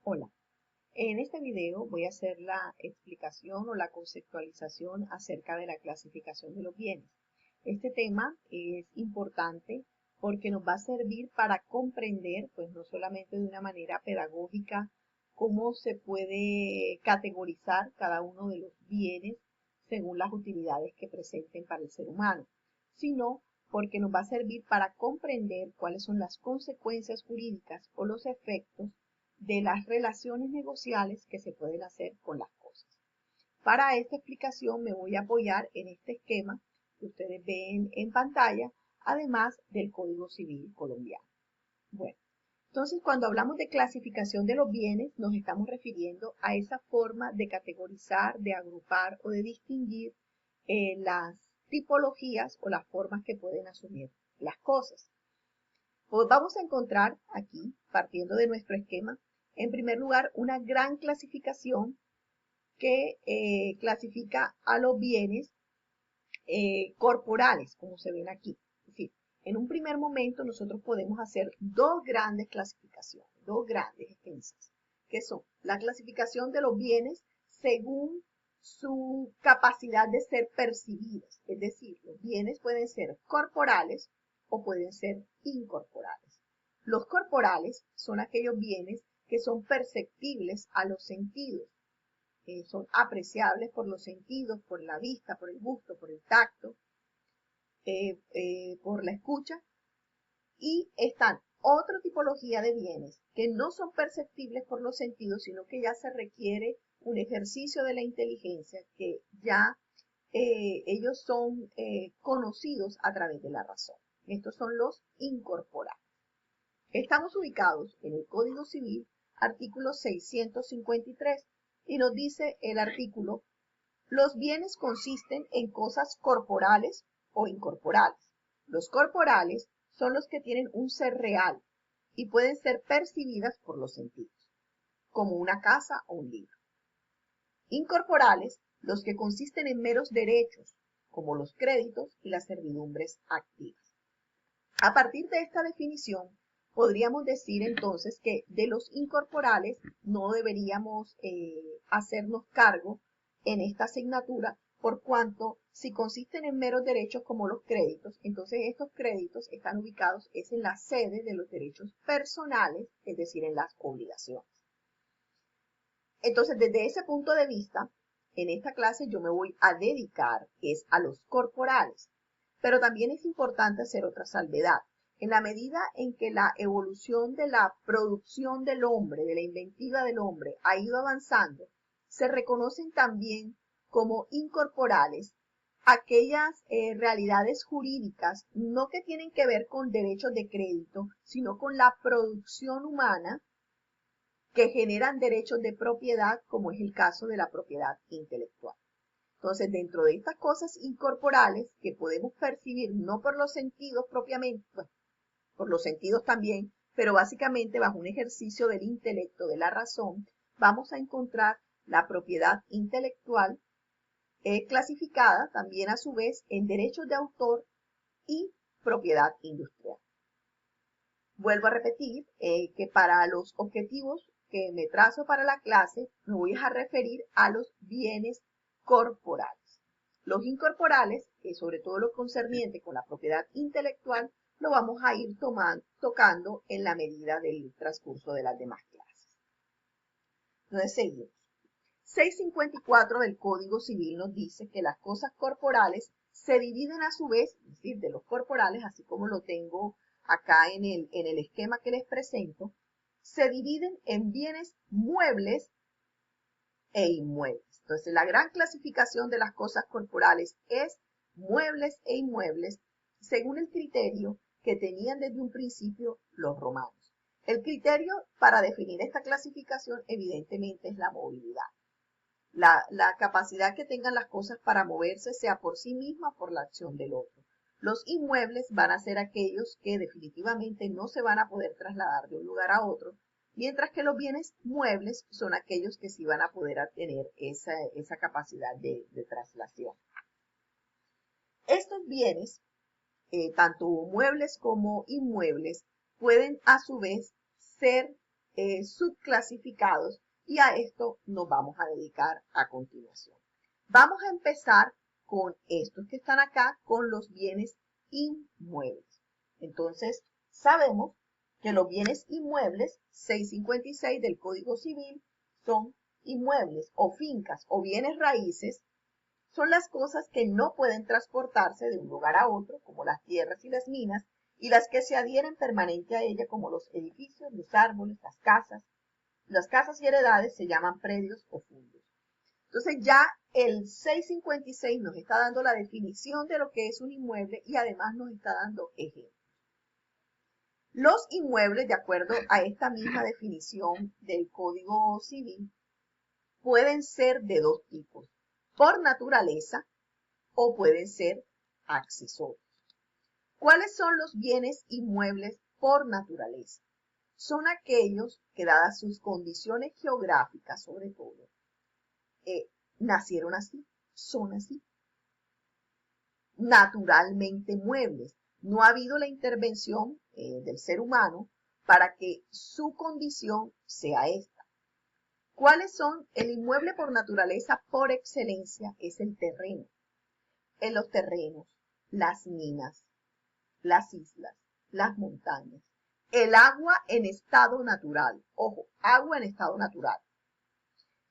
Hola, en este video voy a hacer la explicación o la conceptualización acerca de la clasificación de los bienes. Este tema es importante porque nos va a servir para comprender, pues no solamente de una manera pedagógica, cómo se puede categorizar cada uno de los bienes según las utilidades que presenten para el ser humano, sino porque nos va a servir para comprender cuáles son las consecuencias jurídicas o los efectos de las relaciones negociales que se pueden hacer con las cosas. Para esta explicación me voy a apoyar en este esquema que ustedes ven en pantalla, además del Código Civil colombiano. Bueno, entonces cuando hablamos de clasificación de los bienes, nos estamos refiriendo a esa forma de categorizar, de agrupar o de distinguir las tipologías o las formas que pueden asumir las cosas. Pues vamos a encontrar aquí, partiendo de nuestro esquema, en primer lugar, una gran clasificación que clasifica a los bienes corporales, como se ven aquí. Es decir, en un primer momento nosotros podemos hacer dos grandes clasificaciones, dos grandes extensas, que son la clasificación de los bienes según su capacidad de ser percibidos. Es decir, los bienes pueden ser corporales o pueden ser incorporales. Los corporales son aquellos bienes que son perceptibles a los sentidos, son apreciables por los sentidos, por la vista, por el gusto, por el tacto, por la escucha, y están otra tipología de bienes que no son perceptibles por los sentidos, sino que ya se requiere un ejercicio de la inteligencia, que ya ellos son conocidos a través de la razón. Estos son los incorporados. Estamos ubicados en el Código Civil, artículo 653, y nos dice el artículo: los bienes consisten en cosas corporales o incorporales. Los corporales son los que tienen un ser real y pueden ser percibidas por los sentidos, como una casa o un libro. Incorporales, los que consisten en meros derechos, como los créditos y las servidumbres activas. A partir de esta definición, podríamos decir entonces que de los incorporales no deberíamos hacernos cargo en esta asignatura, por cuanto si consisten en meros derechos como los créditos, entonces estos créditos están ubicados en la sede de los derechos personales, es decir, en las obligaciones. Entonces, desde ese punto de vista, en esta clase yo me voy a dedicar a los corporales, pero también es importante hacer otra salvedad. En la medida en que la evolución de la producción del hombre, de la inventiva del hombre, ha ido avanzando, se reconocen también como incorporales aquellas realidades jurídicas, no que tienen que ver con derechos de crédito, sino con la producción humana, que generan derechos de propiedad, como es el caso de la propiedad intelectual. Entonces, dentro de estas cosas incorporales que podemos percibir no por los sentidos propiamente, bueno, por los sentidos también, pero básicamente bajo un ejercicio del intelecto, de la razón, vamos a encontrar la propiedad intelectual clasificada también a su vez en derechos de autor y propiedad industrial. Vuelvo a repetir que para los objetivos que me trazo para la clase, me voy a referir a los bienes corporales. Los incorporales, sobre todo lo concerniente con la propiedad intelectual, lo vamos a ir tocando en la medida del transcurso de las demás clases. Entonces seguimos. 654 del Código Civil nos dice que las cosas corporales se dividen a su vez, es decir, de los corporales, así como lo tengo acá en el esquema que les presento, se dividen en bienes muebles e inmuebles. Entonces, la gran clasificación de las cosas corporales es muebles e inmuebles, según el criterio que tenían desde un principio los romanos. El criterio para definir esta clasificación, evidentemente, es la movilidad. La capacidad que tengan las cosas para moverse, sea por sí misma o por la acción del otro. Los inmuebles van a ser aquellos que definitivamente no se van a poder trasladar de un lugar a otro, mientras que los bienes muebles son aquellos que sí van a poder tener esa capacidad de traslación. Estos bienes, tanto muebles como inmuebles, pueden a su vez ser subclasificados y a esto nos vamos a dedicar a continuación. Vamos a empezar con estos que están acá, con los bienes inmuebles. Entonces, sabemos que los bienes inmuebles, 656 del Código Civil, son inmuebles o fincas o bienes raíces. Son las cosas que no pueden transportarse de un lugar a otro, como las tierras y las minas, y las que se adhieren permanente a ella, como los edificios, los árboles, las casas. Las casas y heredades se llaman predios o fundos. Entonces ya el 656 nos está dando la definición de lo que es un inmueble y además nos está dando ejemplos. Los inmuebles, de acuerdo a esta misma definición del Código Civil, pueden ser de dos tipos, por naturaleza o pueden ser accesorios. ¿Cuáles son los bienes inmuebles por naturaleza? Son aquellos que, dadas sus condiciones geográficas sobre todo, nacieron así, son así, naturalmente muebles. No ha habido la intervención del ser humano para que su condición sea esta. ¿Cuáles son? El inmueble por naturaleza, por excelencia, es el terreno. En los terrenos, las minas, las islas, las montañas, el agua en estado natural. Ojo, agua en estado natural.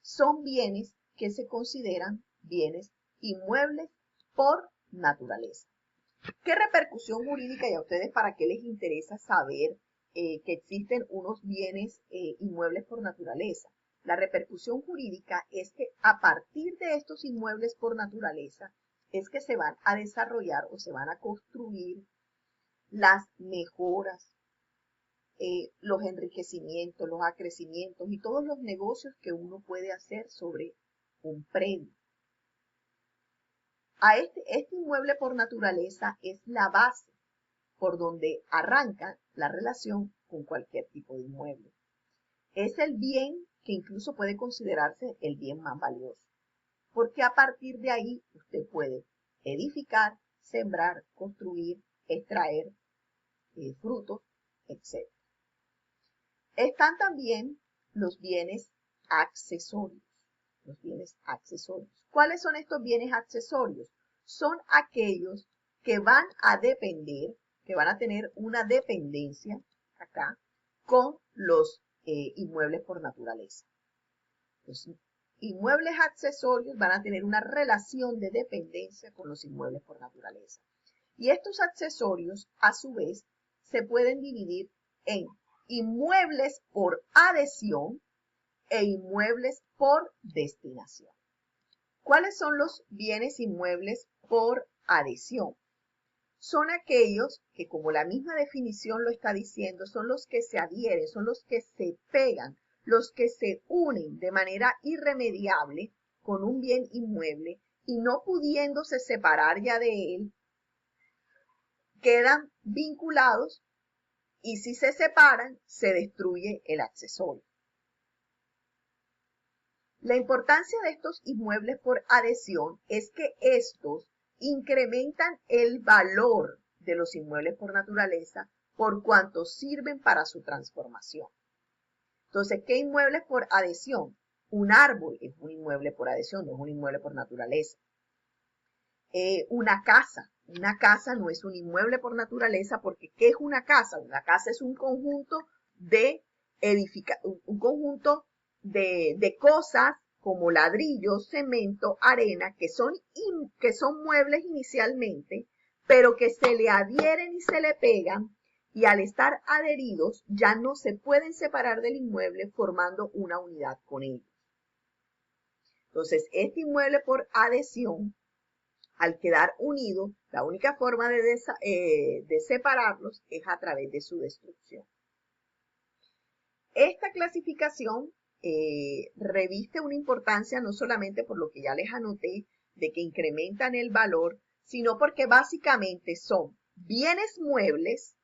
Son bienes que se consideran bienes inmuebles por naturaleza. ¿Qué repercusión jurídica y a ustedes para qué les interesa saber que existen unos bienes inmuebles por naturaleza? La repercusión jurídica es que a partir de estos inmuebles por naturaleza es que se van a desarrollar o se van a construir las mejoras, los enriquecimientos, los acrecimientos y todos los negocios que uno puede hacer sobre un predio. Este inmueble por naturaleza es la base por donde arranca la relación con cualquier tipo de inmueble. Es el bien que incluso puede considerarse el bien más valioso, porque a partir de ahí usted puede edificar, sembrar, construir, extraer frutos, etc. Están también los bienes accesorios. Los bienes accesorios. ¿Cuáles son estos bienes accesorios? Son aquellos que van a depender, que van a tener una dependencia acá con los inmuebles por naturaleza. Los inmuebles accesorios van a tener una relación de dependencia con los inmuebles por naturaleza. Y estos accesorios, a su vez, se pueden dividir en inmuebles por adhesión e inmuebles por destinación. ¿Cuáles son los bienes inmuebles por adhesión? Son aquellos que, como la misma definición lo está diciendo, son los que se adhieren, son los que se pegan, los que se unen de manera irremediable con un bien inmueble y no pudiéndose separar ya de él, quedan vinculados y si se separan, se destruye el accesorio. La importancia de estos inmuebles por adhesión es que estos incrementan el valor de los inmuebles por naturaleza por cuanto sirven para su transformación. Entonces, ¿qué inmuebles por adhesión? Un árbol es un inmueble por adhesión, no es un inmueble por naturaleza. Una casa no es un inmueble por naturaleza porque ¿qué es una casa? Una casa es un conjunto de cosas como ladrillos, cemento, arena, que son muebles inicialmente, pero que se le adhieren y se le pegan y al estar adheridos ya no se pueden separar del inmueble formando una unidad con ellos. Entonces, este inmueble por adhesión, al quedar unido, la única forma de separarlos es a través de su destrucción. Esta clasificación reviste una importancia no solamente por lo que ya les anoté, de que incrementan el valor, sino porque básicamente son bienes muebles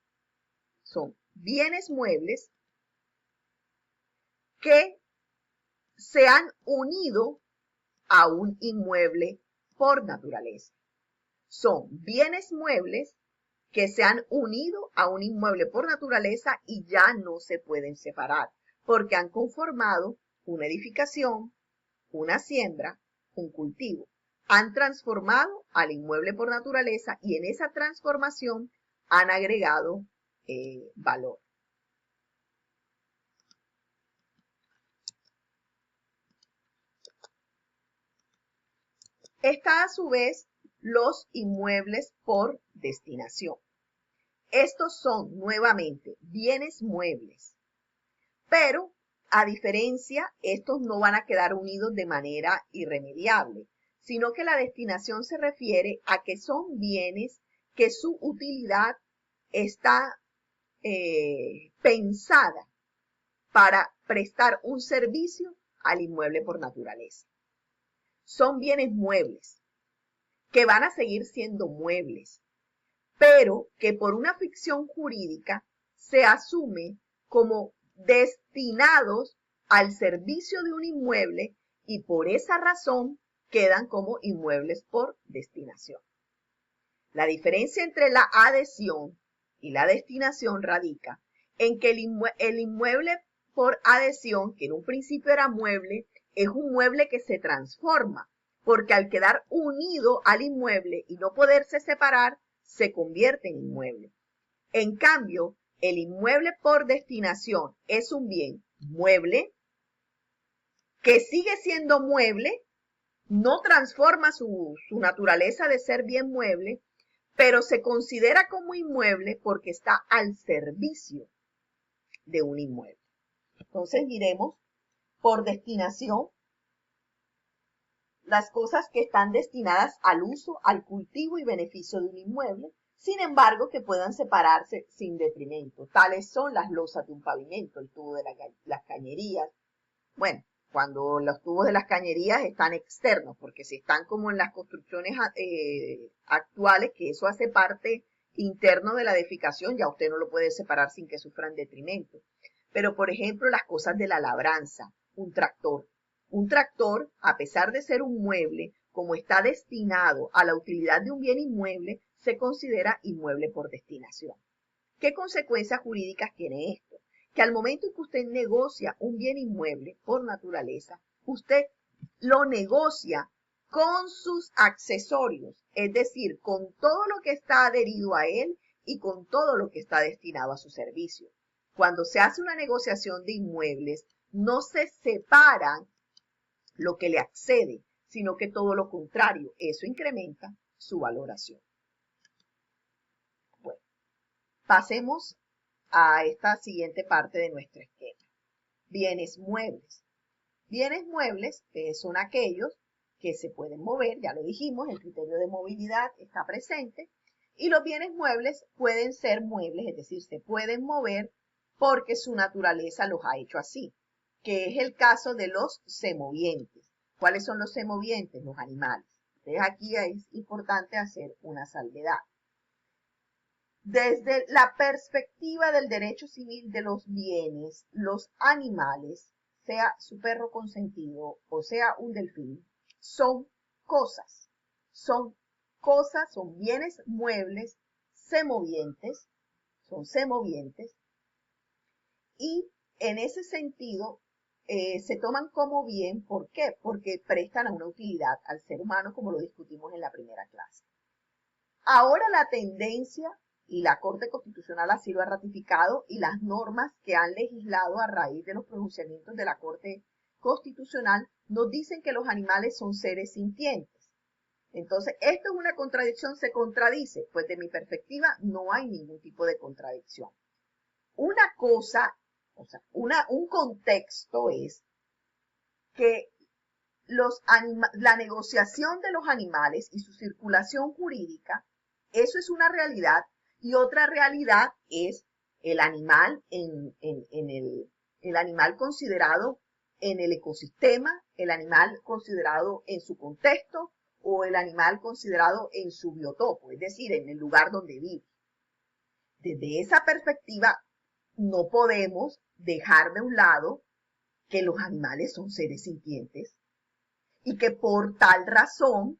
que se han unido a un inmueble por naturaleza. Son bienes muebles que se han unido a un inmueble por naturaleza y ya no se pueden separar. porque han conformado una edificación, una siembra, un cultivo. Han transformado al inmueble por naturaleza y en esa transformación han agregado valor. Está a su vez los inmuebles por destinación. Estos son nuevamente bienes muebles, pero a diferencia, estos no van a quedar unidos de manera irremediable, sino que la destinación se refiere a que son bienes que su utilidad está pensada para prestar un servicio al inmueble por naturaleza. Son bienes muebles que van a seguir siendo muebles, pero que por una ficción jurídica se asume como destinados al servicio de un inmueble y por esa razón quedan como inmuebles por destinación. La diferencia entre la adhesión y la destinación radica en que el inmueble por adhesión, que en un principio era mueble, es un mueble que se transforma, porque al quedar unido al inmueble y no poderse separar, se convierte en inmueble. En cambio, el inmueble por destinación es un bien mueble que sigue siendo mueble, no transforma su naturaleza de ser bien mueble, pero se considera como inmueble porque está al servicio de un inmueble. Entonces miremos por destinación las cosas que están destinadas al uso, al cultivo y beneficio de un inmueble, sin embargo que puedan separarse sin detrimento. Tales son las losas de un pavimento, el tubo de las cañerías. Bueno, cuando los tubos de las cañerías están externos, porque si están como en las construcciones actuales, que eso hace parte interno de la edificación, ya usted no lo puede separar sin que sufran detrimento. Pero, por ejemplo, las cosas de la labranza, un tractor. Un tractor, a pesar de ser un mueble, como está destinado a la utilidad de un bien inmueble, se considera inmueble por destinación. ¿Qué consecuencias jurídicas tiene esto? Que al momento en que usted negocia un bien inmueble por naturaleza, usted lo negocia con sus accesorios, es decir, con todo lo que está adherido a él y con todo lo que está destinado a su servicio. Cuando se hace una negociación de inmuebles, no se separan lo que le accede, sino que todo lo contrario, eso incrementa su valoración. Bueno, pasemos a esta siguiente parte de nuestro esquema. Bienes muebles. Bienes muebles son aquellos que se pueden mover, ya lo dijimos, el criterio de movilidad está presente, y los bienes muebles pueden ser muebles, es decir, se pueden mover porque su naturaleza los ha hecho así, que es el caso de los semovientes. ¿Cuáles son los semovientes? Los animales. Entonces aquí es importante hacer una salvedad. Desde la perspectiva del derecho civil de los bienes, los animales, sea su perro consentido o sea un delfín, son cosas. Son cosas, son bienes muebles, semovientes, son semovientes, y en ese sentido se toman como bien. ¿Por qué? Porque prestan a una utilidad al ser humano, como lo discutimos en la primera clase. Ahora la tendencia, y la Corte Constitucional así lo ha ratificado, y las normas que han legislado a raíz de los pronunciamientos de la Corte Constitucional, nos dicen que los animales son seres sintientes. Entonces, ¿esto es una contradicción? ¿Se contradice? Pues de mi perspectiva no hay ningún tipo de contradicción. Una cosa, o sea, un contexto es que la negociación de los animales y su circulación jurídica, eso es una realidad, y otra realidad es el animal el animal considerado en el ecosistema, el animal considerado en su contexto o el animal considerado en su biotopo, es decir, en el lugar donde vive. Desde esa perspectiva, no podemos dejar de un lado que los animales son seres sintientes y que por tal razón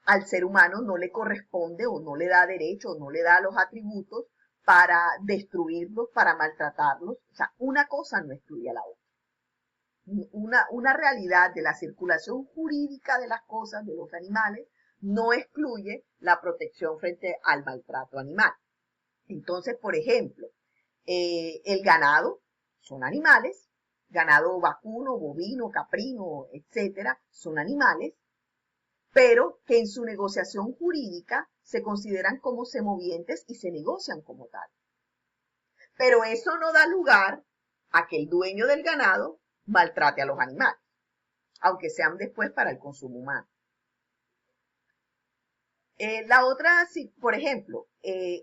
al ser humano no le corresponde o no le da derecho o no le da los atributos para destruirlos, para maltratarlos. O sea, una cosa no excluye a la otra. Una realidad de la circulación jurídica de las cosas, de los animales, no excluye la protección frente al maltrato animal. Entonces, por ejemplo, el ganado son animales, ganado vacuno, bovino, caprino, etcétera, son animales, pero que en su negociación jurídica se consideran como semovientes y se negocian como tal. Pero eso no da lugar a que el dueño del ganado maltrate a los animales, aunque sean después para el consumo humano. La otra, sí, por ejemplo,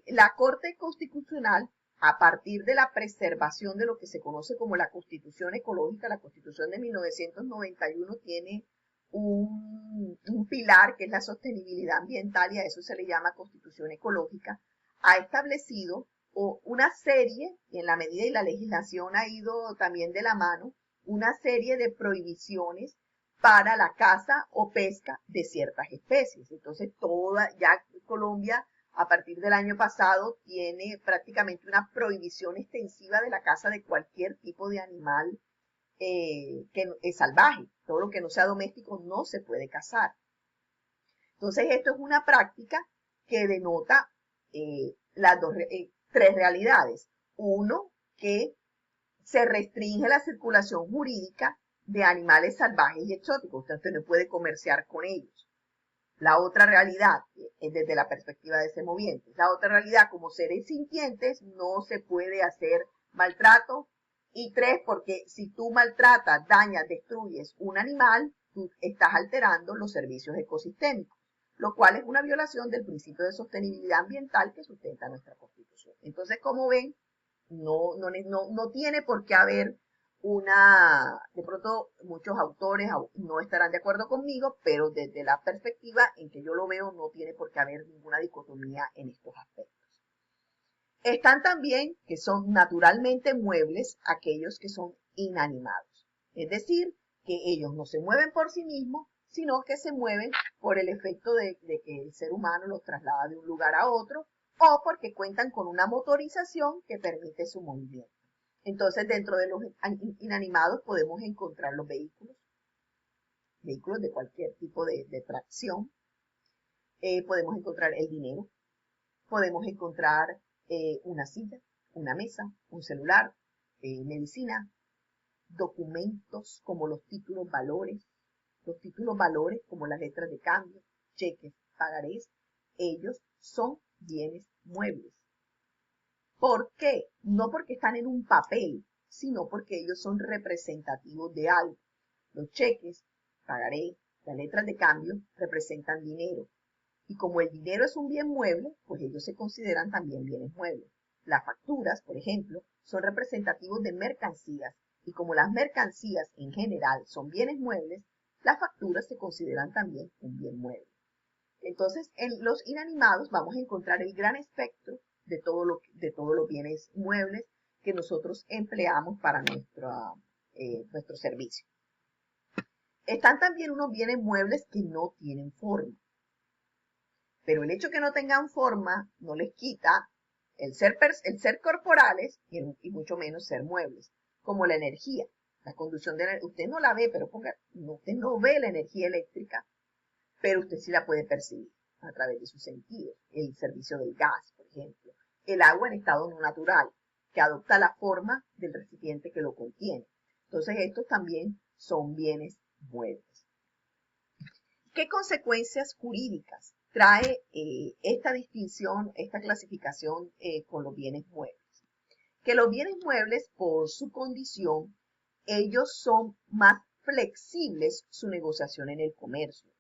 la Corte Constitucional, a partir de la preservación de lo que se conoce como la Constitución Ecológica, la Constitución de 1991 tiene un pilar que es la sostenibilidad ambiental, y a eso se le llama Constitución Ecológica, ha establecido una serie, y en la medida y la legislación ha ido también de la mano, una serie de prohibiciones para la caza o pesca de ciertas especies. Entonces, ya Colombia, a partir del año pasado, tiene prácticamente una prohibición extensiva de la caza de cualquier tipo de animal que es salvaje. Todo lo que no sea doméstico no se puede cazar. Entonces, esto es una práctica que denota tres realidades. Uno, que se restringe la circulación jurídica de animales salvajes y exóticos. Usted no puede comerciar con ellos. La otra realidad es desde la perspectiva de semovientes. La otra realidad, como seres sintientes, no se puede hacer maltrato. Y tres, porque si tú maltratas, dañas, destruyes un animal, tú estás alterando los servicios ecosistémicos, lo cual es una violación del principio de sostenibilidad ambiental que sustenta nuestra Constitución. Entonces, como ven, no tiene por qué haber de pronto muchos autores no estarán de acuerdo conmigo, pero desde la perspectiva en que yo lo veo, no tiene por qué haber ninguna dicotomía en estos aspectos. Están también, que son naturalmente muebles, aquellos que son inanimados. Es decir, que ellos no se mueven por sí mismos, sino que se mueven por el efecto de que el ser humano los traslada de un lugar a otro, o porque cuentan con una motorización que permite su movimiento. Entonces, dentro de los inanimados podemos encontrar los vehículos de cualquier tipo de tracción. Podemos encontrar el dinero, podemos encontrar una silla, una mesa, un celular, medicina, documentos como los títulos valores como las letras de cambio, cheques, pagarés. Ellos son bienes muebles. ¿Por qué? No porque están en un papel, sino porque ellos son representativos de algo. Los cheques, pagaré, las letras de cambio representan dinero. Y como el dinero es un bien mueble, pues ellos se consideran también bienes muebles. Las facturas, por ejemplo, son representativos de mercancías, y como las mercancías en general son bienes muebles, las facturas se consideran también un bien mueble. Entonces, en los inanimados vamos a encontrar el gran espectro de todos los bienes muebles que nosotros empleamos para nuestro servicio. Están también unos bienes muebles que no tienen forma. Pero el hecho que no tengan forma no les quita el ser corporales y mucho menos ser muebles, como la energía, la conducción de energía. Usted no la ve, pero usted no ve la energía eléctrica, pero usted sí la puede percibir a través de sus sentidos. El servicio del gas, por ejemplo. El agua en estado no natural, que adopta la forma del recipiente que lo contiene. Entonces, estos también son bienes muebles. ¿Qué consecuencias jurídicas trae esta distinción, esta clasificación con los bienes muebles? Que los bienes muebles, por su condición, ellos son más flexibles su negociación en el comercio.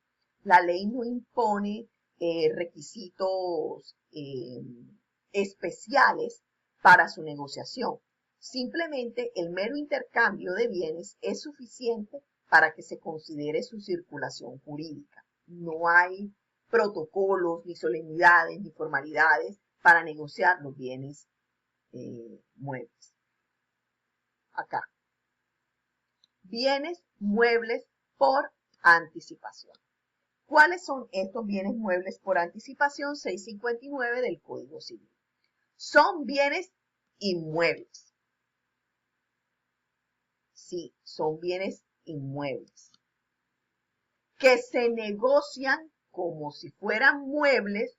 La ley no impone requisitos especiales para su negociación. Simplemente el mero intercambio de bienes es suficiente para que se considere su circulación jurídica. No hay protocolos, ni solemnidades, ni formalidades para negociar los bienes muebles. Acá. Bienes muebles por anticipación. ¿Cuáles son estos bienes muebles por anticipación? 659 del Código Civil. son bienes inmuebles. Sí, son bienes inmuebles que se negocian como si fueran muebles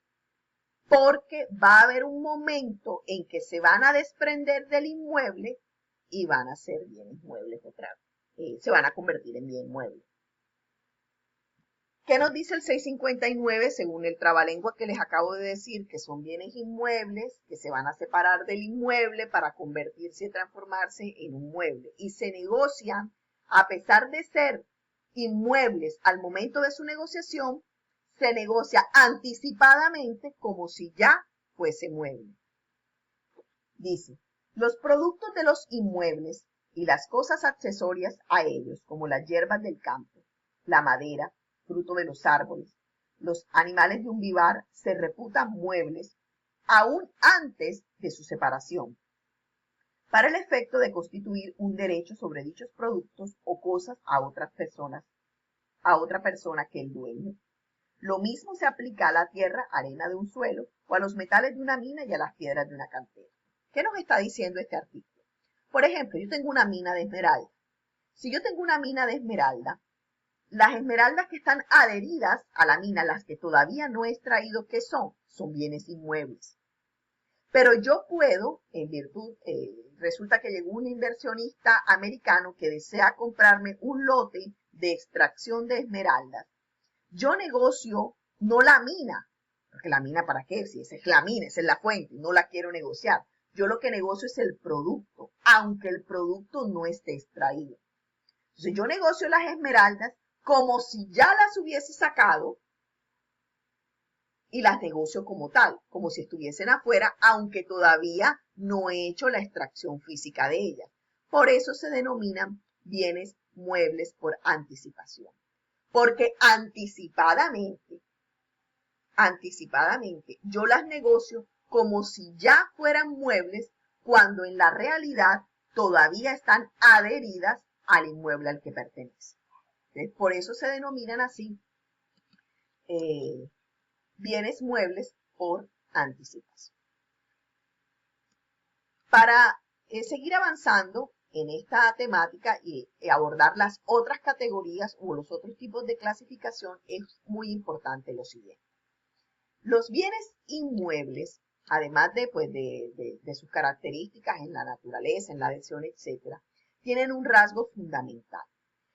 porque va a haber un momento en que se van a desprender del inmueble y van a ser bienes muebles otra vez. Se van a convertir en bien muebles. ¿Qué nos dice el 659 según el trabalengua que les acabo de decir? Que son bienes inmuebles que se van a separar del inmueble para convertirse y transformarse en un mueble. Y se negocian, a pesar de ser inmuebles al momento de su negociación, se negocia anticipadamente como si ya fuese mueble. Dice, los productos de los inmuebles y las cosas accesorias a ellos, como las hierbas del campo, la madera, fruto de los árboles, los animales de un vivar, se reputan muebles aún antes de su separación, para el efecto de constituir un derecho sobre dichos productos o cosas a otras personas, a otra persona que el dueño. Lo mismo se aplica a la tierra, arena de un suelo, o a los metales de una mina y a las piedras de una cantera. ¿Qué nos está diciendo este artículo? Por ejemplo, yo tengo una mina de esmeralda. Si yo tengo una mina de esmeralda, las esmeraldas que están adheridas a la mina, las que todavía no he extraído, ¿qué son? Son bienes inmuebles. Pero yo puedo, en virtud, resulta que llegó un inversionista americano que desea comprarme un lote de extracción de esmeraldas. Yo negocio no la mina, porque la mina ¿para qué? Si esa es la mina, esa es la fuente, no la quiero negociar. Yo lo que negocio es el producto, aunque el producto no esté extraído. Entonces yo negocio las esmeraldas como si ya las hubiese sacado y las negocio como tal, como si estuviesen afuera, aunque todavía no he hecho la extracción física de ellas. Por eso se denominan bienes muebles por anticipación. Porque anticipadamente, yo las negocio como si ya fueran muebles cuando en la realidad todavía están adheridas al inmueble al que pertenece. Entonces, por eso se denominan así bienes muebles por anticipación. Para seguir avanzando en esta temática y abordar las otras categorías o los otros tipos de clasificación, es muy importante lo siguiente. Los bienes inmuebles, además de sus características en la naturaleza, en la adhesión, etc., tienen un rasgo fundamental,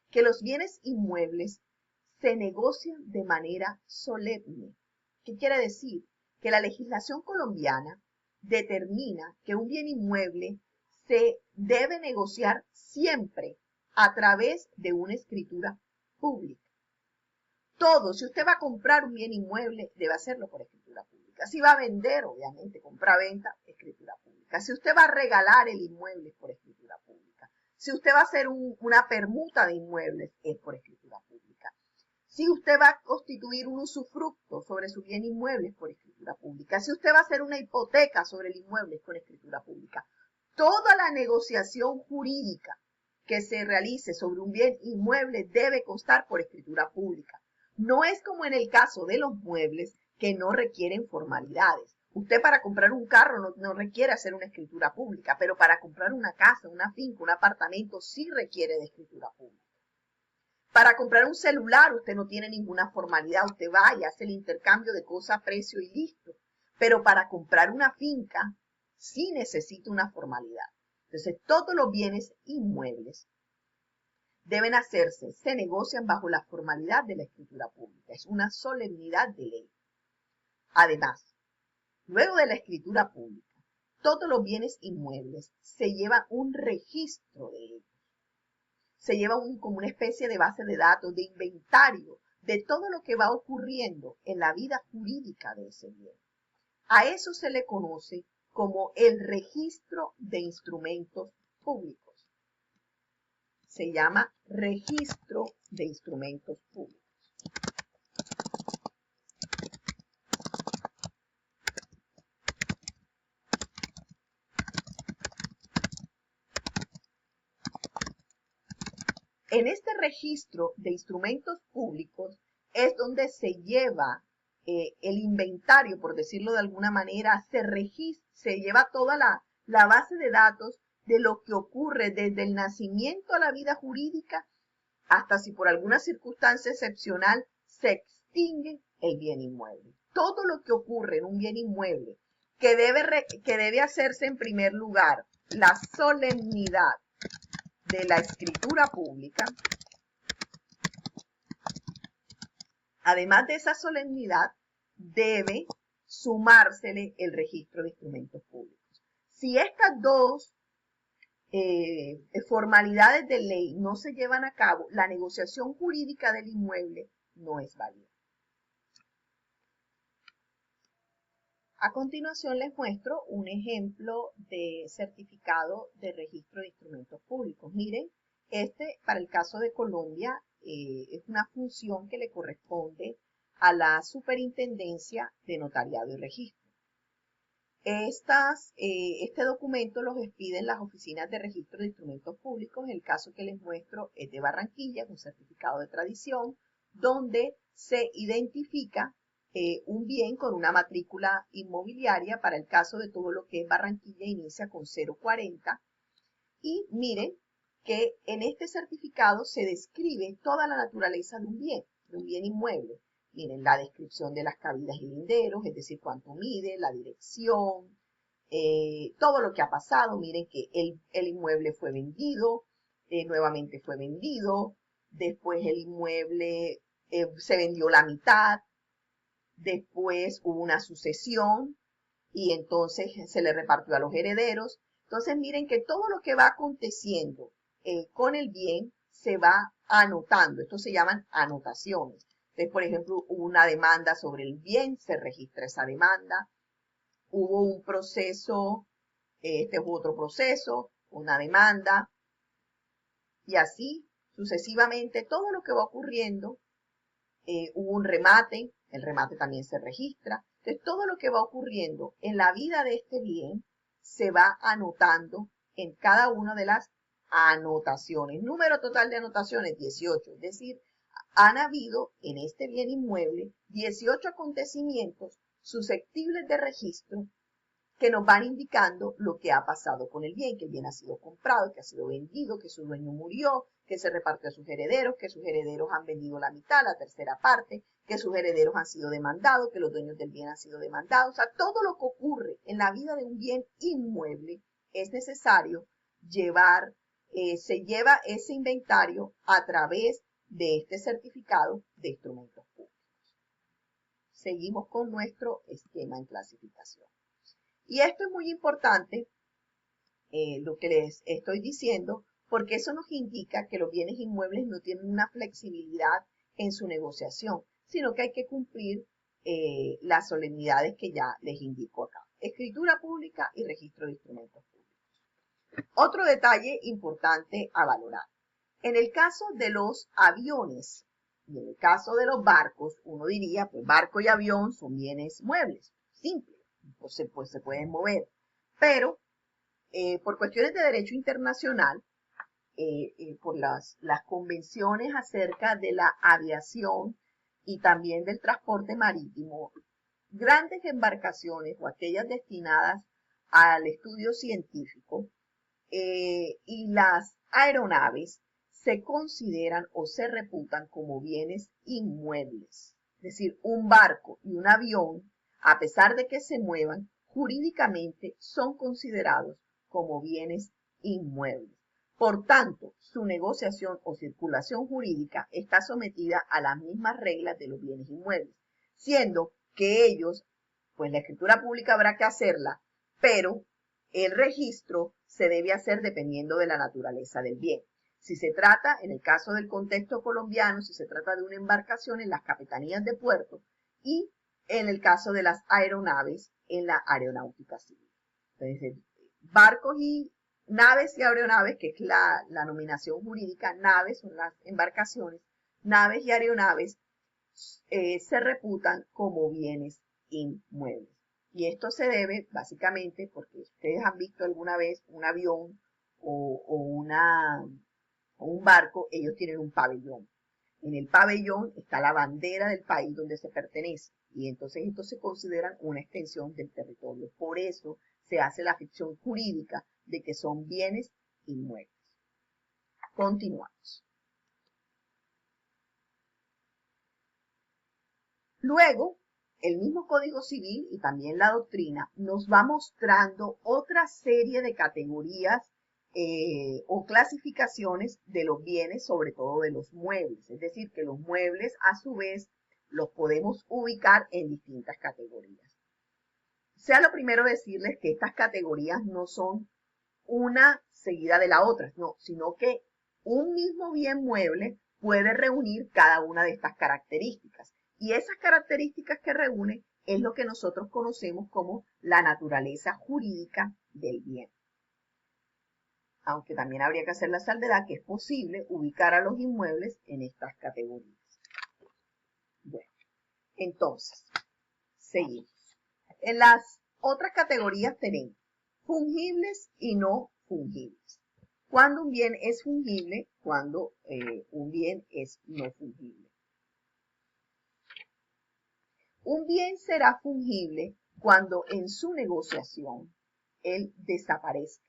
que los bienes inmuebles se negocian de manera solemne. ¿Qué quiere decir? Que la legislación colombiana determina que un bien inmueble se debe negociar siempre a través de una escritura pública. Todo, si usted va a comprar un bien inmueble, debe hacerlo por escritura pública. Si va a vender, obviamente, compra-venta, escritura pública. Si usted va a regalar el inmueble, es por escritura pública. Si usted va a hacer una permuta de inmuebles, es por escritura pública. Si usted va a constituir un usufructo sobre su bien inmueble, es por escritura pública. Si usted va a hacer una hipoteca sobre el inmueble, es por escritura pública. Toda la negociación jurídica que se realice sobre un bien inmueble debe constar por escritura pública. No es como en el caso de los muebles que no requieren formalidades. Usted para comprar un carro no requiere hacer una escritura pública, pero para comprar una casa, una finca, un apartamento sí requiere de escritura pública. Para comprar un celular usted no tiene ninguna formalidad, usted va y hace el intercambio de cosa a precio y listo. Pero para comprar una finca sí necesita una formalidad. Entonces todos los bienes inmuebles deben hacerse, se negocian bajo la formalidad de la escritura pública. Es una solemnidad de ley. Además, luego de la escritura pública, todos los bienes inmuebles se llevan un registro de ellos. Se lleva como una especie de base de datos, de inventario de todo lo que va ocurriendo en la vida jurídica de ese bien. A eso se le conoce como el registro de instrumentos públicos. Se llama registro de instrumentos públicos. En este registro de instrumentos públicos es donde se lleva el inventario, por decirlo de alguna manera, se lleva toda la base de datos de lo que ocurre desde el nacimiento a la vida jurídica hasta si por alguna circunstancia excepcional se extingue el bien inmueble. Todo lo que ocurre en un bien inmueble que debe hacerse en primer lugar la solemnidad de la escritura pública. Además de esa solemnidad, debe sumársele el registro de instrumentos públicos. Si estas dos formalidades de ley no se llevan a cabo, la negociación jurídica del inmueble no es válida. A continuación les muestro un ejemplo de certificado de registro de instrumentos públicos. Miren, para el caso de Colombia es una función que le corresponde a la Superintendencia de Notariado y Registro. Este documento los expiden las oficinas de registro de instrumentos públicos. El caso que les muestro es de Barranquilla, un certificado de tradición, donde se identifica un bien con una matrícula inmobiliaria. Para el caso de todo lo que es Barranquilla inicia con 040. Y miren que en este certificado se describe toda la naturaleza de un bien inmueble. Miren la descripción de las cabidas y linderos, es decir, cuánto mide, la dirección, todo lo que ha pasado. Miren que el inmueble fue vendido, nuevamente fue vendido, después el inmueble se vendió la mitad, después hubo una sucesión y entonces se le repartió a los herederos. Entonces miren que todo lo que va aconteciendo con el bien se va anotando. Esto se llaman anotaciones. Entonces, por ejemplo, hubo una demanda sobre el bien, se registra esa demanda. Hubo un proceso, este fue otro proceso, una demanda. Y así sucesivamente, todo lo que va ocurriendo, hubo un remate, el remate también se registra. Entonces, todo lo que va ocurriendo en la vida de este bien se va anotando en cada una de las anotaciones. Número total de anotaciones, 18. Es decir, han habido en este bien inmueble 18 acontecimientos susceptibles de registro que nos van indicando lo que ha pasado con el bien, que el bien ha sido comprado, que ha sido vendido, que su dueño murió, que se repartió a sus herederos, que sus herederos han vendido la mitad, la tercera parte, que sus herederos han sido demandados, que los dueños del bien han sido demandados. O sea, todo lo que ocurre en la vida de un bien inmueble es necesario se lleva ese inventario a través de este certificado de instrumentos públicos. Seguimos con nuestro esquema en clasificación. Y esto es muy importante, lo que les estoy diciendo, porque eso nos indica que los bienes inmuebles no tienen una flexibilidad en su negociación, sino que hay que cumplir las solemnidades que ya les indico acá. Escritura pública y registro de instrumentos públicos. Otro detalle importante a valorar. En el caso de los aviones y en el caso de los barcos, uno diría, pues barco y avión son bienes muebles, simples, pues se pueden mover. Pero por cuestiones de derecho internacional, por las convenciones acerca de la aviación y también del transporte marítimo, grandes embarcaciones o aquellas destinadas al estudio científico y las aeronaves se consideran o se reputan como bienes inmuebles. Es decir, un barco y un avión, a pesar de que se muevan, jurídicamente son considerados como bienes inmuebles. Por tanto, su negociación o circulación jurídica está sometida a las mismas reglas de los bienes inmuebles, siendo que ellos, pues la escritura pública habrá que hacerla, pero el registro se debe hacer dependiendo de la naturaleza del bien. Si se trata, en el caso del contexto colombiano, si se trata de una embarcación en las capitanías de puerto y en el caso de las aeronaves en la aeronáutica civil. Entonces, barcos y naves y aeronaves, que es la nominación jurídica, naves son las embarcaciones, naves y aeronaves se reputan como bienes inmuebles. Y esto se debe básicamente porque ustedes han visto alguna vez un avión o un barco, ellos tienen un pabellón. En el pabellón está la bandera del país donde se pertenece y entonces esto se considera una extensión del territorio. Por eso se hace la ficción jurídica de que son bienes inmuebles. Continuamos. Luego, el mismo Código Civil y también la doctrina nos va mostrando otra serie de categorías o clasificaciones de los bienes, sobre todo de los muebles. Es decir, que los muebles a su vez los podemos ubicar en distintas categorías. Sea lo primero decirles que estas categorías no son una seguida de la otra, no, sino que un mismo bien mueble puede reunir cada una de estas características. Y esas características que reúne es lo que nosotros conocemos como la naturaleza jurídica del bien. Aunque también habría que hacer la salvedad que es posible ubicar a los inmuebles en estas categorías. Bueno, entonces, seguimos. En las otras categorías tenemos fungibles y no fungibles. Cuando un bien es fungible, cuando un bien es no fungible. Un bien será fungible cuando en su negociación él desaparezca,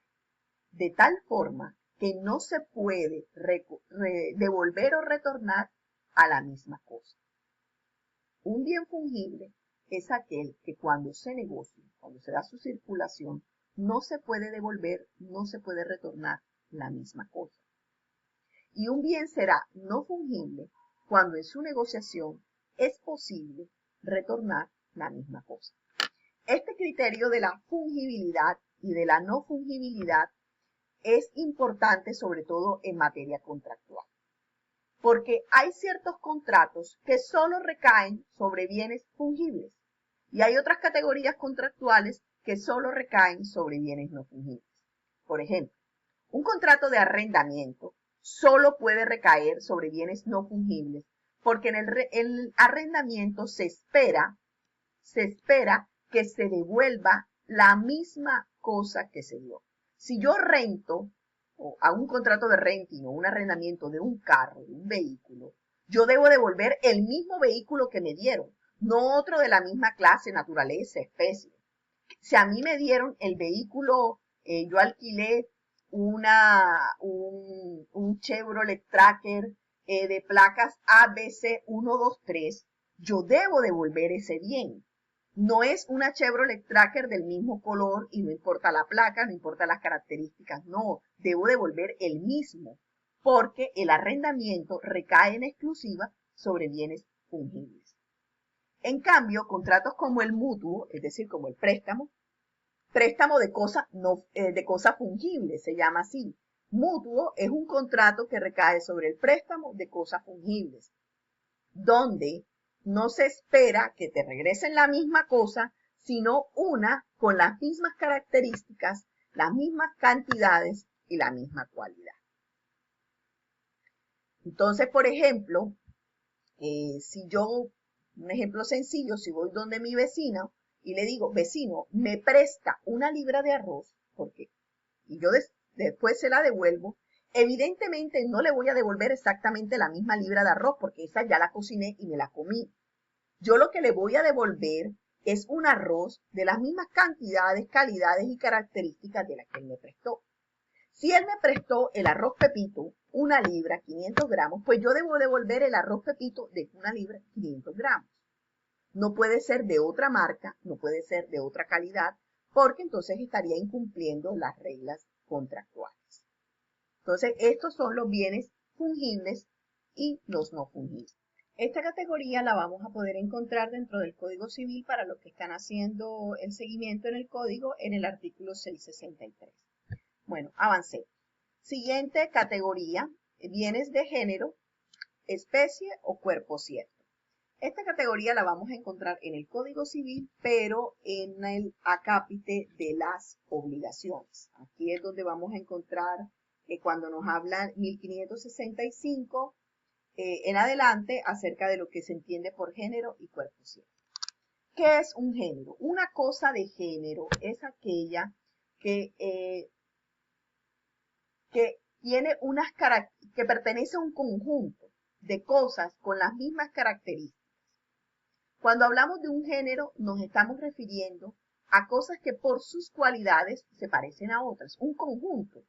de tal forma que no se puede devolver o retornar a la misma cosa. Un bien fungible es aquel que cuando se negocia, cuando se da su circulación, no se puede devolver, no se puede retornar la misma cosa. Y un bien será no fungible cuando en su negociación es posible retornar la misma cosa. Este criterio de la fungibilidad y de la no fungibilidad es importante sobre todo en materia contractual, porque hay ciertos contratos que solo recaen sobre bienes fungibles y hay otras categorías contractuales que solo recaen sobre bienes no fungibles. Por ejemplo, un contrato de arrendamiento solo puede recaer sobre bienes no fungibles porque en el arrendamiento se espera que se devuelva la misma cosa que se dio. Si yo rento o hago un contrato de renting o un arrendamiento de un carro, de un vehículo, yo debo devolver el mismo vehículo que me dieron, no otro de la misma clase, naturaleza, especie. Si a mí me dieron el vehículo, yo alquilé un Chevrolet Tracker de placas ABC 123, yo debo devolver ese bien. No es una Chevrolet Tracker del mismo color y no importa la placa, no importa las características, no, debo devolver el mismo, porque el arrendamiento recae en exclusiva sobre bienes fungibles. En cambio, contratos como el mutuo, es decir, como el préstamo de cosas de cosas fungibles, se llama así. Mutuo es un contrato que recae sobre el préstamo de cosas fungibles, donde no se espera que te regresen la misma cosa, sino una con las mismas características, las mismas cantidades y la misma cualidad. Entonces, por ejemplo, un ejemplo sencillo, si voy donde mi vecino y le digo, vecino, me presta una libra de arroz, y yo después se la devuelvo, evidentemente no le voy a devolver exactamente la misma libra de arroz, porque esa ya la cociné y me la comí. Yo lo que le voy a devolver es un arroz de las mismas cantidades, calidades y características de las que él me prestó. Si él me prestó el arroz Pepito, una libra, 500 gramos, pues yo debo devolver el arroz Pepito de una libra, 500 gramos. No puede ser de otra marca, no puede ser de otra calidad, porque entonces estaría incumpliendo las reglas contractuales. Entonces, estos son los bienes fungibles y los no fungibles. Esta categoría la vamos a poder encontrar dentro del Código Civil para los que están haciendo el seguimiento en el código en el artículo 663. Bueno, avancemos. Siguiente categoría, bienes de género, especie o cuerpo cierto. Esta categoría la vamos a encontrar en el Código Civil, pero en el acápite de las obligaciones. Aquí es donde vamos a encontrar cuando nos hablan 1565 en adelante acerca de lo que se entiende por género y cuerpo cierto. ¿Qué es un género? Una cosa de género es aquella que tiene que pertenece a un conjunto. de cosas con las mismas características. Cuando hablamos de un género, nos estamos refiriendo a cosas que por sus cualidades se parecen a otras, un conjunto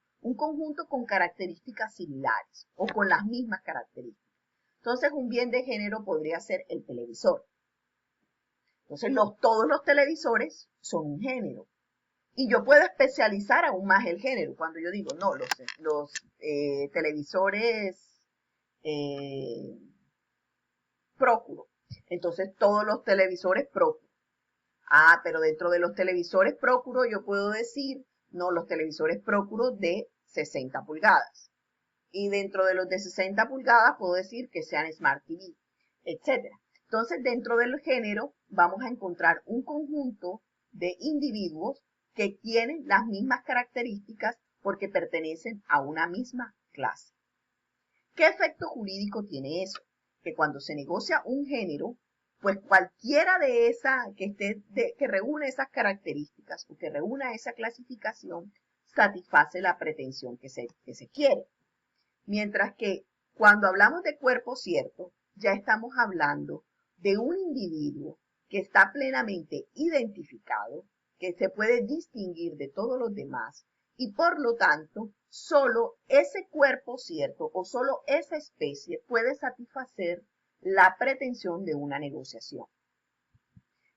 con características similares o con las mismas características. Entonces, un bien de género podría ser el televisor. Entonces, todos los televisores son un género. Y yo puedo especializar aún más el género. Cuando yo digo, no, los televisores Procuro. Entonces, todos los televisores Procuro. Ah, pero dentro de los televisores Procuro yo puedo decir, no, los televisores Procuro de 60 pulgadas. Y dentro de los de 60 pulgadas puedo decir que sean Smart TV, etc. Entonces, dentro del género vamos a encontrar un conjunto de individuos que tienen las mismas características porque pertenecen a una misma clase. ¿Qué efecto jurídico tiene eso? Que cuando se negocia un género, pues cualquiera de esas que reúne esas características o que reúna esa clasificación satisface la pretensión que se quiere. Mientras que cuando hablamos de cuerpo cierto, ya estamos hablando de un individuo que está plenamente identificado, que se puede distinguir de todos los demás y por lo tanto solo ese cuerpo cierto o solo esa especie puede satisfacer la pretensión de una negociación.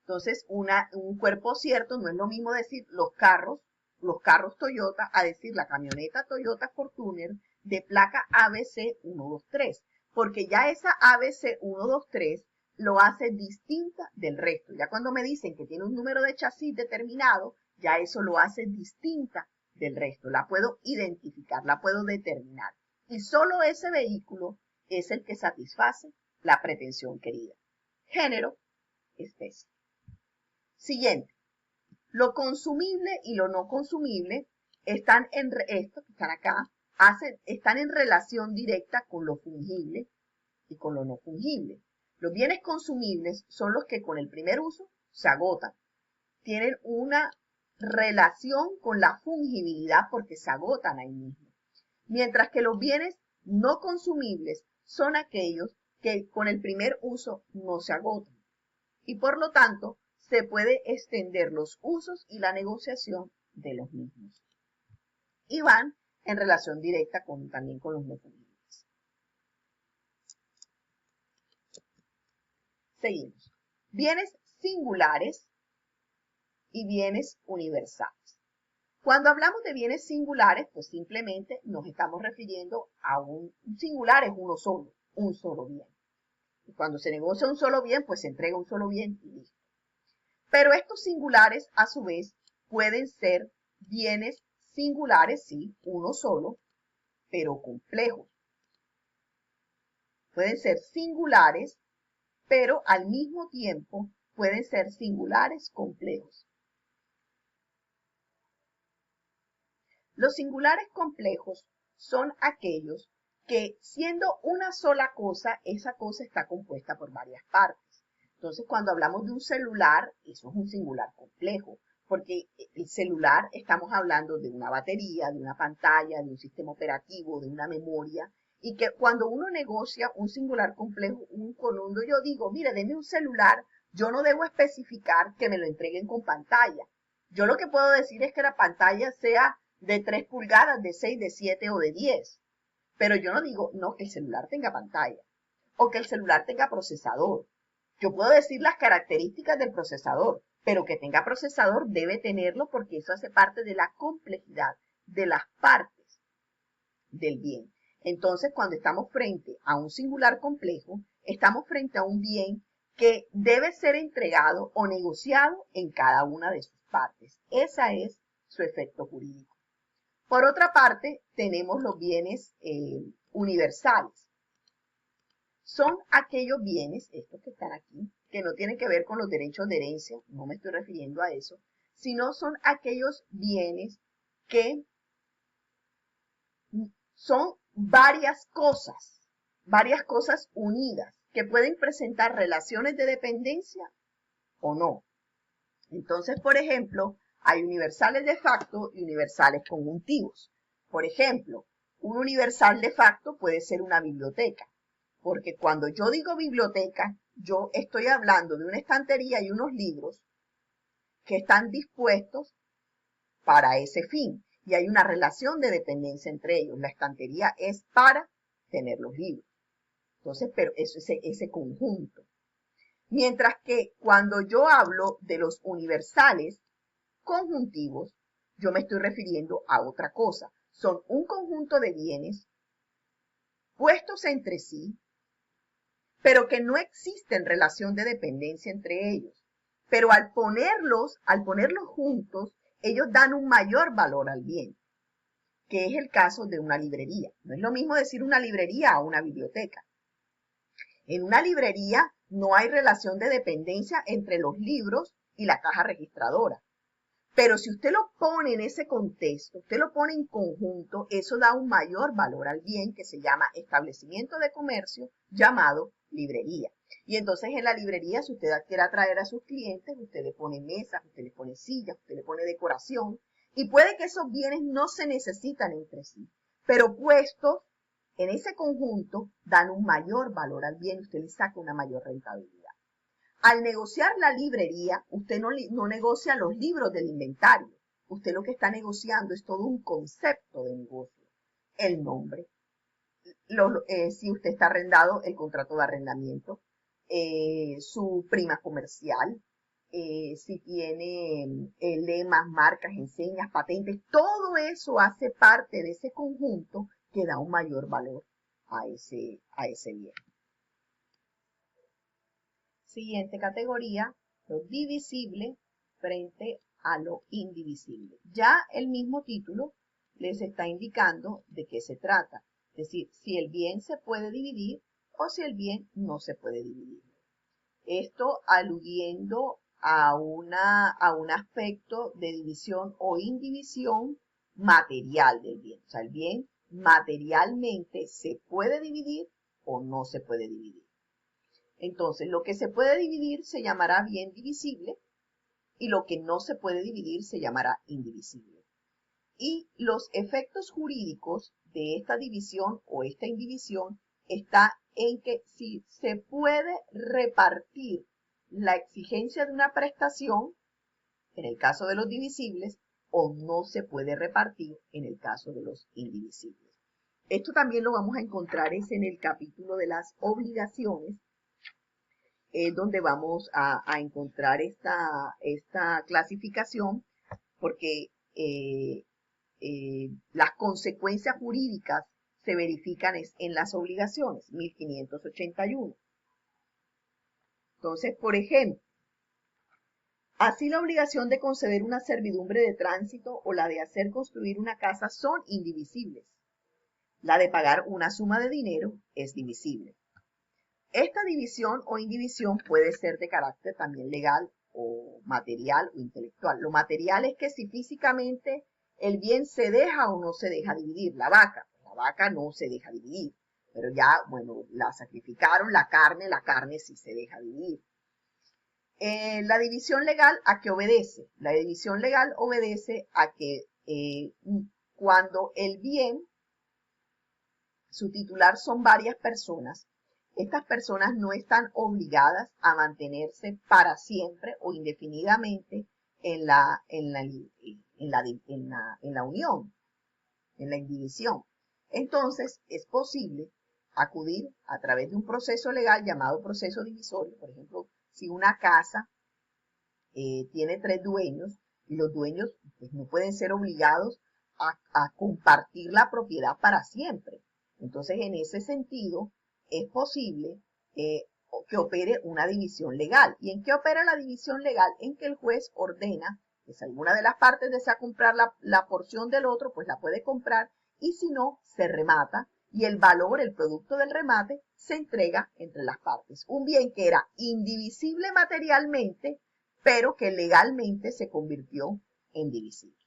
Entonces, un cuerpo cierto no es lo mismo decir los carros Toyota a decir la camioneta Toyota Fortuner de placa ABC 123, porque ya esa ABC 123 lo hace distinta del resto. Ya cuando me dicen que tiene un número de chasis determinado, ya eso lo hace distinta del resto. La puedo identificar, la puedo determinar. Y solo ese vehículo es el que satisface la pretensión querida. Género, especie. Siguiente. Lo consumible y lo no consumible están en relación directa con lo fungible y con lo no fungible. Los bienes consumibles son los que con el primer uso se agotan. Tienen una relación con la fungibilidad porque se agotan ahí mismo. Mientras que los bienes no consumibles son aquellos que con el primer uso no se agotan. Y por lo tanto, se puede extender los usos y la negociación de los mismos. Y van en relación directa también con los no fungibles. Seguimos. Bienes singulares y bienes universales. Cuando hablamos de bienes singulares, pues simplemente nos estamos refiriendo a un singular es uno solo, un solo bien. Y cuando se negocia un solo bien, pues se entrega un solo bien y listo. Pero estos singulares, a su vez, pueden ser bienes singulares, sí, uno solo, pero complejos. Pueden ser singulares, pero al mismo tiempo pueden ser singulares complejos. Los singulares complejos son aquellos que, siendo una sola cosa, esa cosa está compuesta por varias partes. Entonces, cuando hablamos de un celular, eso es un singular complejo, porque el celular estamos hablando de una batería, de una pantalla, de un sistema operativo, de una memoria, y que cuando uno negocia un singular complejo, cuando yo digo, mire, deme un celular, yo no debo especificar que me lo entreguen con pantalla. Yo lo que puedo decir es que la pantalla sea de 3 pulgadas, de 6, de 7 o de 10. Pero yo no digo, no, que el celular tenga pantalla o que el celular tenga procesador. Yo puedo decir las características del procesador, pero que tenga procesador debe tenerlo porque eso hace parte de la complejidad de las partes del bien. Entonces, cuando estamos frente a un singular complejo, estamos frente a un bien que debe ser entregado o negociado en cada una de sus partes. Ese es su efecto jurídico. Por otra parte, tenemos los bienes universales. Son aquellos bienes, estos que están aquí, que no tienen que ver con los derechos de herencia, no me estoy refiriendo a eso, sino son aquellos bienes que son varias cosas unidas, que pueden presentar relaciones de dependencia o no. Entonces, por ejemplo, hay universales de facto y universales conjuntivos. Por ejemplo, un universal de facto puede ser una biblioteca. porque cuando yo digo biblioteca, yo estoy hablando de una estantería y unos libros que están dispuestos para ese fin. Y hay una relación de dependencia entre ellos. La estantería es para tener los libros. Entonces, pero eso es ese conjunto. Mientras que cuando yo hablo de los universales conjuntivos, yo me estoy refiriendo a otra cosa. Son un conjunto de bienes puestos entre sí, pero que no existen relación de dependencia entre ellos. Pero al ponerlos juntos, ellos dan un mayor valor al bien, que es el caso de una librería. No es lo mismo decir una librería a una biblioteca. En una librería no hay relación de dependencia entre los libros y la caja registradora. Pero si usted lo pone en ese contexto, usted lo pone en conjunto, eso da un mayor valor al bien que se llama establecimiento de comercio llamado librería. Y entonces en la librería, si usted quiere atraer a sus clientes, usted le pone mesas, usted le pone sillas, usted le pone decoración, y puede que esos bienes no se necesitan entre sí, pero puestos en ese conjunto dan un mayor valor al bien, usted le saca una mayor rentabilidad. Al negociar la librería, usted no negocia los libros del inventario. Usted lo que está negociando es todo un concepto de negocio. El nombre, si usted está arrendado, el contrato de arrendamiento, su prima comercial, si tiene lemas, marcas, enseñas, patentes, todo eso hace parte de ese conjunto que da un mayor valor a ese bien. Siguiente categoría, lo divisible frente a lo indivisible. Ya el mismo título les está indicando de qué se trata. Es decir, si el bien se puede dividir o si el bien no se puede dividir. Esto aludiendo a un aspecto de división o indivisión material del bien. O sea, el bien materialmente se puede dividir o no se puede dividir. Entonces, lo que se puede dividir se llamará bien divisible y lo que no se puede dividir se llamará indivisible. Y los efectos jurídicos de esta división o esta indivisión está en que si se puede repartir la exigencia de una prestación, en el caso de los divisibles, o no se puede repartir en el caso de los indivisibles. Esto también lo vamos a encontrar en el capítulo de las obligaciones, donde vamos a encontrar esta clasificación, porque las consecuencias jurídicas se verifican en las obligaciones, 1581. Entonces, por ejemplo, así la obligación de conceder una servidumbre de tránsito o la de hacer construir una casa son indivisibles. La de pagar una suma de dinero es divisible. Esta división o indivisión puede ser de carácter también legal o material o intelectual. Lo material es que si físicamente el bien se deja o no se deja dividir. La vaca no se deja dividir, pero ya, bueno, la sacrificaron, la carne sí se deja dividir. La división legal, ¿a qué obedece? La división legal obedece a que cuando el bien, su titular son varias personas, estas personas no están obligadas a mantenerse para siempre o indefinidamente en la unión, en la indivisión. Entonces, es posible acudir a través de un proceso legal llamado proceso divisorio. Por ejemplo, si una casa tiene 3 dueños y los dueños pues, no pueden ser obligados a compartir la propiedad para siempre. Entonces, en ese sentido, es posible que opere una división legal. ¿Y en qué opera la división legal? En que el juez ordena que si alguna de las partes desea comprar la porción del otro, pues la puede comprar, y si no, se remata y el valor, el producto del remate, se entrega entre las partes. Un bien que era indivisible materialmente, pero que legalmente se convirtió en divisible.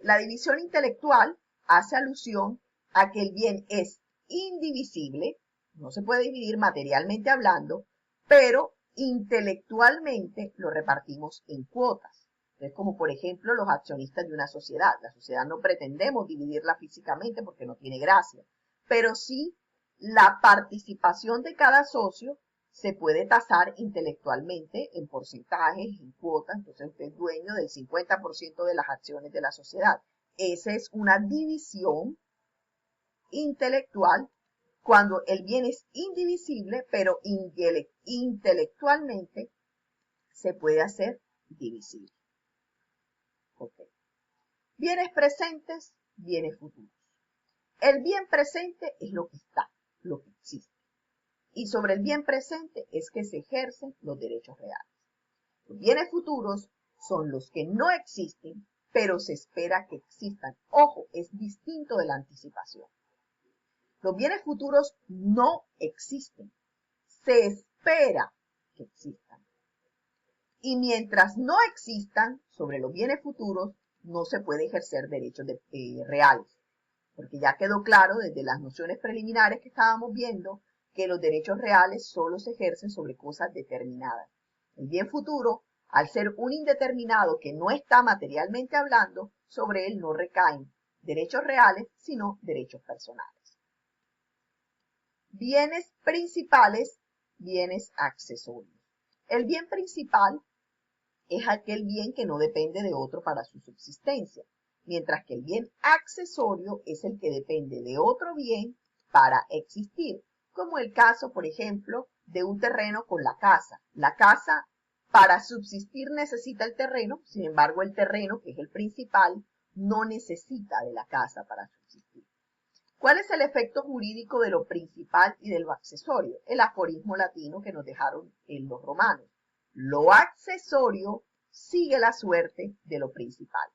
La división intelectual hace alusión a que el bien es indivisible, no se puede dividir materialmente hablando, pero intelectualmente lo repartimos en cuotas. Es como, por ejemplo, los accionistas de una sociedad. La sociedad no pretendemos dividirla físicamente porque no tiene gracia, pero sí La participación de cada socio se puede tasar intelectualmente en porcentajes, en cuotas, entonces usted es dueño del 50% de las acciones de la sociedad. Esa es una división intelectual cuando el bien es indivisible, pero intelectualmente se puede hacer divisible. Okay. Bienes presentes, bienes futuros. El bien presente es lo que está, lo que existe. Y sobre el bien presente es que se ejercen los derechos reales. Los bienes futuros son los que no existen, pero se espera que existan. Ojo, es distinto de la anticipación. Los bienes futuros no existen, se espera que existan. Y mientras no existan sobre los bienes futuros, no se puede ejercer derechos reales. Porque ya quedó claro desde las nociones preliminares que estábamos viendo que los derechos reales solo se ejercen sobre cosas determinadas. El bien futuro, al ser un indeterminado que no está materialmente hablando, sobre él no recaen derechos reales, sino derechos personales. Bienes principales, bienes accesorios. El bien principal es aquel bien que no depende de otro para su subsistencia, mientras que el bien accesorio es el que depende de otro bien para existir, como el caso, por ejemplo, de un terreno con la casa. La casa, para subsistir, necesita el terreno, sin embargo, el terreno, que es el principal, no necesita de la casa para subsistir. ¿Cuál es el efecto jurídico de lo principal y de lo accesorio? El aforismo latino que nos dejaron en los romanos. Lo accesorio sigue la suerte de lo principal.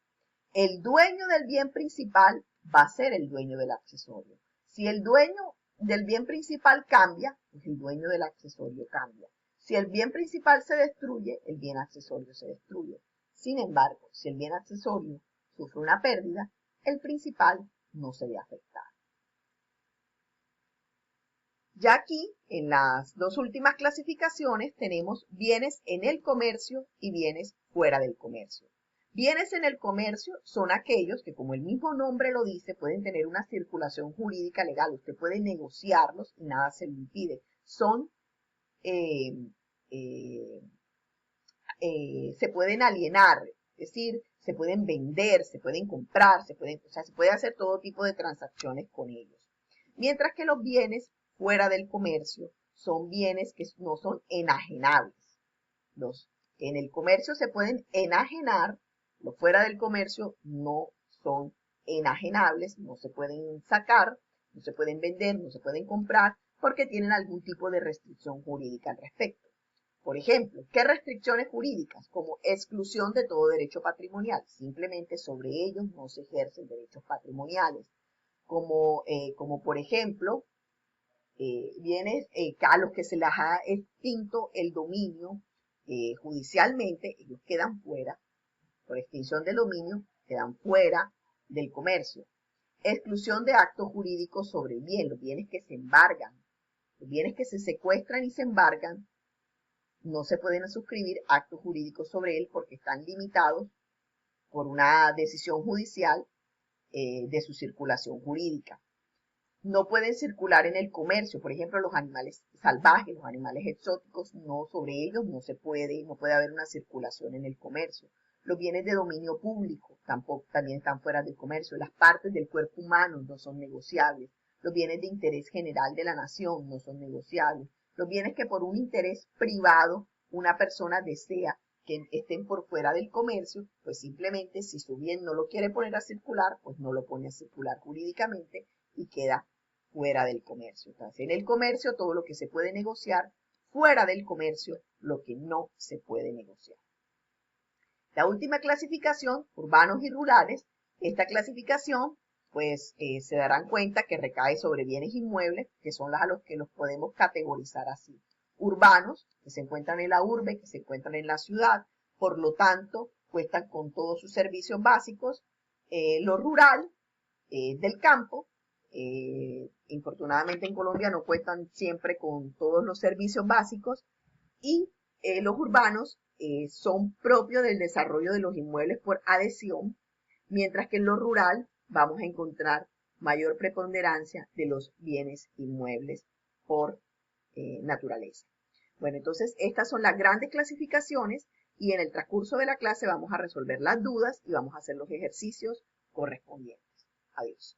El dueño del bien principal va a ser el dueño del accesorio. Si el dueño del bien principal cambia, pues el dueño del accesorio cambia. Si el bien principal se destruye, el bien accesorio se destruye. Sin embargo, si el bien accesorio sufre una pérdida, el principal no se ve afectado. Ya aquí, en las dos últimas clasificaciones, tenemos bienes en el comercio y bienes fuera del comercio. Bienes en el comercio son aquellos que, como el mismo nombre lo dice, pueden tener una circulación jurídica legal. Usted puede negociarlos y nada se lo impide. Son, se pueden alienar, es decir, se pueden vender, se pueden comprar, se puede hacer todo tipo de transacciones con ellos. Mientras que los bienes fuera del comercio son bienes que no son enajenables. Los en el comercio se pueden enajenar, los fuera del comercio no son enajenables, no se pueden sacar, no se pueden vender, no se pueden comprar, porque tienen algún tipo de restricción jurídica al respecto. Por ejemplo, ¿qué restricciones jurídicas? Como exclusión de todo derecho patrimonial. Simplemente sobre ellos no se ejercen derechos patrimoniales. Como por ejemplo, bienes a los que se les ha extinto el dominio judicialmente, ellos quedan fuera, por extinción del dominio, quedan fuera del comercio. Exclusión de actos jurídicos sobre el bien, los bienes que se embargan, los bienes que se secuestran y se embargan, no se pueden suscribir actos jurídicos sobre él porque están limitados por una decisión judicial de su circulación jurídica. No pueden circular en el comercio, por ejemplo, los animales salvajes, los animales exóticos, no, sobre ellos no puede haber una circulación en el comercio. Los bienes de dominio público tampoco, también están fuera del comercio. Las partes del cuerpo humano no son negociables. Los bienes de interés general de la nación no son negociables. Los bienes que por un interés privado una persona desea que estén por fuera del comercio, pues simplemente si su bien no lo quiere poner a circular, pues no lo pone a circular jurídicamente y queda fuera del comercio. Entonces, en el comercio todo lo que se puede negociar, fuera del comercio lo que no se puede negociar. La última clasificación, urbanos y rurales, esta clasificación pues se darán cuenta que recae sobre bienes inmuebles, que son a los que los podemos categorizar así. Urbanos, que se encuentran en la urbe, que se encuentran en la ciudad, por lo tanto, cuentan con todos sus servicios básicos. Lo rural, del campo, infortunadamente en Colombia no cuentan siempre con todos los servicios básicos, y los urbanos son propios del desarrollo de los inmuebles por adhesión, mientras que en lo rural vamos a encontrar mayor preponderancia de los bienes inmuebles por naturaleza. Bueno, entonces estas son las grandes clasificaciones y en el transcurso de la clase vamos a resolver las dudas y vamos a hacer los ejercicios correspondientes. Adiós.